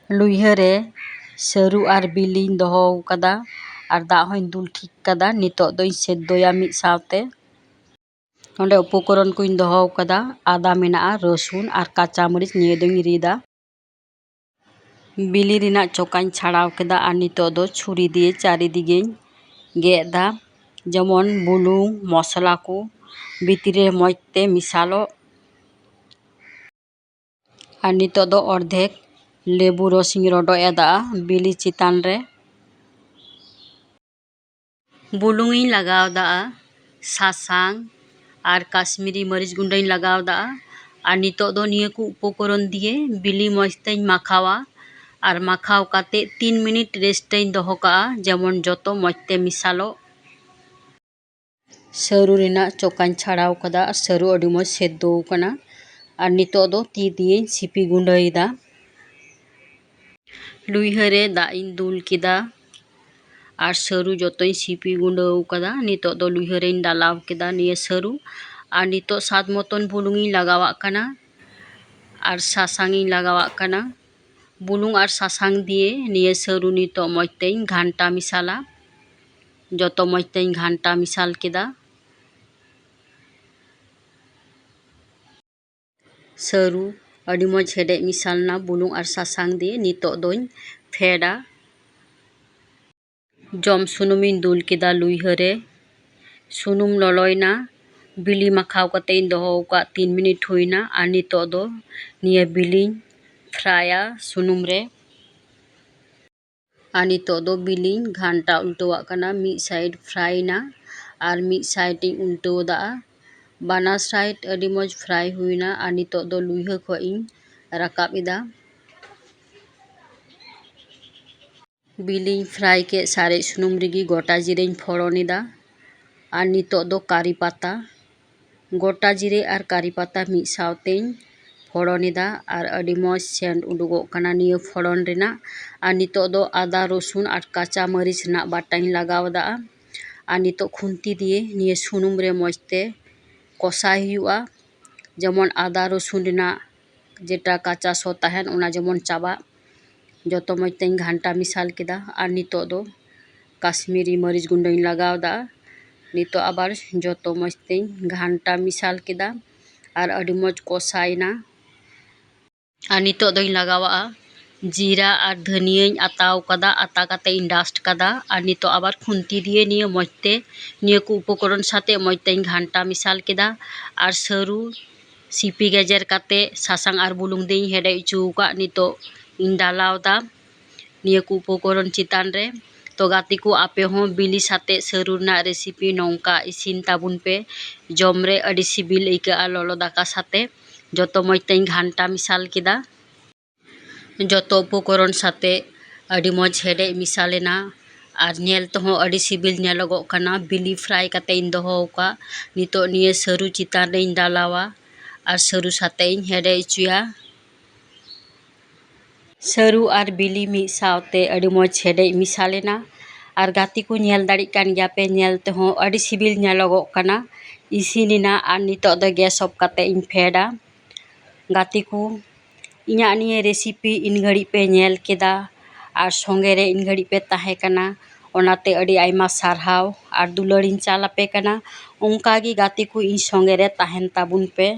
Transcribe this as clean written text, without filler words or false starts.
ᱞᱩᱭᱦᱟᱹ ᱨᱮ ᱥᱟᱹᱨᱩ ᱟᱨ ᱵᱤᱞᱤᱧ ᱫᱚᱦᱚ ᱟᱠᱟᱫᱟ ᱟᱨ ᱫᱟᱜ ᱦᱚᱧ ᱫᱩᱞ ᱴᱷᱤᱠ ᱠᱟᱫᱟ᱾ ᱱᱤᱛᱚᱜ ᱫᱚᱧ ᱥᱮদ্ধᱚᱭᱟ ᱢᱤᱫ ᱥᱟᱶᱛᱮ᱾ ᱚᱸᱰᱮ ᱩᱯᱚᱠᱚᱨᱚᱱ ᱠᱚᱧ ᱫᱚᱦᱚ ᱟᱠᱟᱫᱟ, ᱟᱫᱟ ᱢᱮᱱᱟᱜᱼᱟ, ᱨᱚᱥᱩᱱ ᱟᱨ ᱠᱟᱸᱪᱟ ᱢᱚᱨᱤᱪ ᱱᱤᱭᱟᱹ ᱫᱚᱧ ᱨᱤᱫᱟ᱾ ᱵᱤᱞᱤ ᱨᱮᱱᱟᱜ ᱪᱚᱠᱟᱧ ᱪᱷᱟᱲᱟᱣ ᱠᱮᱫᱟ ᱟᱨ ᱱᱤᱛᱚᱜ ᱫᱚ ᱪᱷᱩᱨᱤ ᱫᱤᱭᱮ ᱪᱟরিদিকেᱧ ᱜᱮᱫ ᱮᱫᱟ, ᱡᱮᱢᱚᱱ ᱵᱩᱞᱩᱝ ᱢᱚᱥᱞᱟ ᱠᱚ ᱵᱷᱤᱛᱨᱤ ᱨᱮ ᱢᱚᱡᱽ ᱛᱮ ᱢᱮᱥᱟᱞᱚᱜ᱾ ᱟᱨ ᱱᱤᱛᱚᱜ ᱫᱚ ᱚᱨᱫᱷᱮᱠ ᱞᱮᱵᱩ ᱨᱚᱥᱤᱧ ᱨᱚᱰᱚᱡ ᱟᱫᱟ ᱵᱤᱞᱤ ᱪᱮᱛᱟᱱ ᱨᱮ᱾ ᱵᱩᱞᱩᱝ ᱤᱧ ᱞᱟᱜᱟᱣᱫᱟ, ᱥᱟᱥᱟᱝ ᱟᱨ ᱠᱟᱥᱢᱤᱨᱤ ᱢᱟᱹᱨᱤᱪ ᱜᱩᱸᱰᱟᱹᱧ ᱞᱟᱜᱟᱣᱫᱟ᱾ ᱟᱨ ᱱᱤᱛᱚᱜ ᱫᱚ ᱱᱤᱭᱟᱹ ᱠᱚ ᱩᱯᱚᱠᱚᱨᱚᱱ ᱫᱤᱭᱮ ᱵᱤᱞᱤ ᱢᱚᱡᱽ ᱛᱮᱧ ᱢᱟᱠᱷᱟᱣᱟ ᱟᱨ ᱢᱟᱠᱷᱟᱣ ᱠᱟᱛᱮ 3 ᱢᱤᱱᱤᱴ ᱨᱮᱥᱴᱤᱧ ᱫᱚᱦᱚ ᱠᱟᱜᱼᱟ, ᱡᱮᱢᱚᱱ ᱡᱚᱛᱚ ᱢᱚᱡᱽ ᱛᱮ ᱢᱮᱥᱟᱞᱚᱜ᱾ ᱥᱟᱹᱨᱩ ᱨᱮᱱᱟᱜ ᱪᱚᱠᱟᱧ ᱪᱷᱟᱲᱟᱣ ᱠᱟᱫᱟ ᱟᱨ ᱥᱟᱹᱨᱩ ᱟᱹᱰᱤ ᱢᱚᱡᱽ ᱥᱮদ্ধᱚ ᱟᱠᱟᱱᱟ᱾ ᱟᱨ ᱱᱤᱛᱚᱜ ᱫᱚ ᱛᱤ ᱫᱤᱭᱮᱧ ᱥᱤᱯᱤ ᱜᱩᱸᱰᱟᱹᱭᱮᱫᱟ᱾ ᱞᱩᱭᱦᱟᱹ ᱨᱮ ᱫᱟᱜ ᱤᱧ ᱫᱩᱞ ᱠᱮᱫᱟ ᱟᱨ ᱥᱟᱹᱨᱩ ᱡᱚᱛᱚᱧ ᱥᱤᱯᱤ ᱜᱩᱸᱰᱟᱹᱣ ᱟᱠᱟᱫᱟ᱾ ᱱᱤᱛᱚᱜ ᱫᱚ ᱞᱩᱭᱦᱟᱹ ᱨᱮᱧ ᱰᱟᱞᱟᱣ ᱠᱮᱫᱟ ᱱᱤᱭᱟᱹ ᱥᱟᱹᱨᱩ ᱟᱨ ᱱᱤᱛᱚᱜ ᱥᱟᱫ ᱢᱚᱛᱚᱱ ᱵᱩᱞᱩᱝ ᱤᱧ ᱞᱟᱜᱟᱣᱟᱜ ᱠᱟᱱᱟ ᱟᱨ ᱥᱟᱥᱟᱝ ᱤᱧ ᱞᱟᱜᱟᱣᱟᱜ ᱠᱟᱱᱟ᱾ ᱵᱩᱞᱩᱝ ᱟᱨ ᱥᱟᱥᱟᱝ ᱫᱤᱭᱮ ᱱᱤᱭᱟᱹ ᱥᱟᱹᱨᱩ ᱱᱤᱛᱚᱜ ᱢᱚᱡᱽ ᱛᱮᱧ ᱜᱷᱟᱱᱴᱟ ᱢᱮᱥᱟᱞᱟ᱾ ᱡᱚᱛᱚ ᱢᱚᱡᱽ ᱛᱮᱧ ᱜᱷᱟᱱᱴᱟ ᱢᱮᱥᱟᱞ ᱠᱮᱫᱟ᱾ ᱥᱟᱹᱨᱩ ᱟᱹᱰᱤ ᱢᱚᱡᱽ ᱦᱮᱰᱮᱡ ᱢᱮᱥᱟᱞᱱᱟ ᱵᱩᱞᱩᱝ ᱟᱨ ᱥᱟᱥᱟᱝ ᱫᱤᱭᱮ᱾ ᱱᱤᱛᱚᱜ ᱫᱚᱧ ᱯᱷᱮᱰᱟ᱾ ᱡᱚᱢ ᱥᱩᱱᱩᱢᱤᱧ ᱫᱩᱞ ᱠᱮᱫᱟ ᱞᱩᱭᱦᱟᱹ ᱨᱮ᱾ ᱥᱩᱱᱩᱢ ᱞᱚᱞᱚᱭᱱᱟ, ᱵᱤᱞᱤ ᱢᱟᱠᱷᱟᱣ ᱠᱟᱛᱮ ᱤᱧ ᱫᱚᱦᱚ ᱟᱠᱟᱫ 3 ᱢᱤᱱᱤᱴ ᱦᱩᱭᱱᱟ ᱟᱨ ᱱᱤᱛᱚᱜ ᱫᱚ ᱱᱤᱭᱟᱹ ᱵᱤᱞᱤᱧ ᱯᱷᱨᱟᱭᱟ ᱥᱩᱱᱩᱢ ᱨᱮ᱾ ᱟᱨ ᱱᱤᱛᱚᱜ ᱫᱚ ᱵᱤᱞᱤᱧ ᱜᱷᱟᱱᱴᱟ ᱩᱞᱴᱟᱹᱣᱟᱜ ᱠᱟᱱᱟ᱾ ᱢᱤᱫ ᱥᱟᱭᱤᱰ ᱯᱷᱨᱟᱭᱱᱟ ᱟᱨ ᱢᱤᱫ ᱥᱟᱭᱤᱰ ᱤᱧ ᱩᱞᱴᱟᱹᱣᱫᱟ᱾ ᱵᱟᱱᱟᱨ ᱥᱟᱭᱤᱰ ᱟᱹᱰᱤ ᱢᱚᱡᱽ ᱯᱷᱨᱟᱭ ᱦᱩᱭᱱᱟ ᱟᱨ ᱱᱤᱛᱚᱜ ᱫᱚ ᱞᱩᱭᱦᱟᱹ ᱠᱷᱚᱡ ᱤᱧ ᱨᱟᱠᱟᱵ ᱮᱫᱟ᱾ ᱵᱤᱞᱤᱧ ᱯᱷᱨᱟᱭ ᱠᱮᱫ ᱥᱟᱨᱮᱡ ᱥᱩᱱᱩᱢ ᱨᱮᱜᱮ ᱜᱚᱴᱟ ᱡᱤᱨᱟᱹᱧ ᱯᱷᱚᱲᱚᱱ ᱮᱫᱟ᱾ ᱟᱨ ᱱᱤᱛᱚᱜ ᱫᱚ ᱠᱟরি পাতা, গোটা জিরে আর কারি পাতা ᱢᱤᱫ ᱥᱟᱶᱛᱮᱧ ᱯᱷᱚᱲᱚᱱ ᱮᱫᱟ ᱟᱨ ᱟᱹᱰᱤ ᱢᱚᱡᱽ ᱥᱮন্ᱴ ᱩᱰᱩᱠᱚᱜ ᱠᱟᱱᱟ ᱱᱤᱭᱟᱹ ᱯᱷᱚᱲᱚᱱ ᱨᱮᱱᱟᱜ᱾ ᱟᱨ ᱱᱤᱛᱚᱜ ᱫᱚ ᱟᱫᱟ ᱨᱚᱥᱩᱱ ᱟᱨ ᱠᱟᱸᱪᱟ ᱢᱟᱹᱨᱤᱪ ᱨᱮᱱᱟᱜ ᱵᱟᱴᱟᱧ ᱞᱟᱜᱟᱣᱫᱟ᱾ ᱟᱨ ᱱᱤᱛᱚᱜ ᱠᱷᱩᱱᱛᱤ ᱫᱤᱭᱮ ᱱᱤᱭᱟᱹ ᱥᱩᱱᱩᱢ ᱨᱮ ᱢᱚᱡᱽ ᱛᱮ কষাই ᱦᱩᱭᱩᱜᱼᱟ, ᱡᱮᱢᱚᱱ ᱟᱫᱟ ᱨᱚᱥᱩᱱ ᱨᱮᱱᱟᱜ যেটা কাঁচা ᱥᱚ ᱛᱟᱦᱮᱱ ᱚᱱᱟ ᱡᱮᱢᱚᱱ ᱪᱟᱵᱟᱜ᱾ ᱡᱚᱛᱚ ᱢᱚᱡᱽ ᱛᱮᱧ ᱜᱷᱟᱱᱴᱟ ᱢᱮᱥᱟᱞ ᱠᱮᱫᱟ ᱟᱨ ᱱᱤᱛᱚᱜ ᱫᱚ কাশ্মীরি মরিচ গুঁড়োᱧ লাগাওদা। নিতো আবার যত মজ তেই ঘান্টা মিশাল কেদা আর আডি মজ কষাইনা। আর নিতো দই লাগাওয়া জিরা আর ধনিয়াñ আতাও কাদা আতা কাতে ডাস্ট কাদা আর নিতো আবার খুন্তি দিয়ে নিয়ে মজতে নিয়ে কু উপকরণ সাথে মজতেñ ঘান্টা মিশাল কেদা আর সরু সিপি গেজের কাতে সাসাং আর বুলুং দেই হেডে চুকা নিতো ডালাওদা নিয়ে কু উপকরণ চিতান রে। तो गाती को आपे हों बिली साते सरू ना रेसिपी नौका इसिन ताबुन पे जमरे अडी सिबिल इका ललो दाका साते जतो मज तेñ घांटा मिसाल केदा। जतो उपकरण साते अडी मज हेडे मिसालेना और नेल तोह अडी सिबिल नेलोगो काना। बिली फ्राई काते इन दोहोका नितो निये सरू चितान रे डालावा और सरू साते इन हेडे इचुया। सरू और बिली मिद सावते अडी मज हेडे मिसालेना और गाती को नेल दाड़ी कान गया पे नेल तेहो अडी सिबिल नेलोगो काना। इसिनिना और नितो दो गैस ऑफ काते इन फेडा। गाती को इन्या निये रेसिपी इन घड़ी पे नेल केदा और संगे रे इन घड़ी पे ताहे काना ओनाते अडी आइमा सारहाव और दुलड़िन चालापे काना। ओंकागी गाती को इन संगे रे ताहेन ताबुन पे।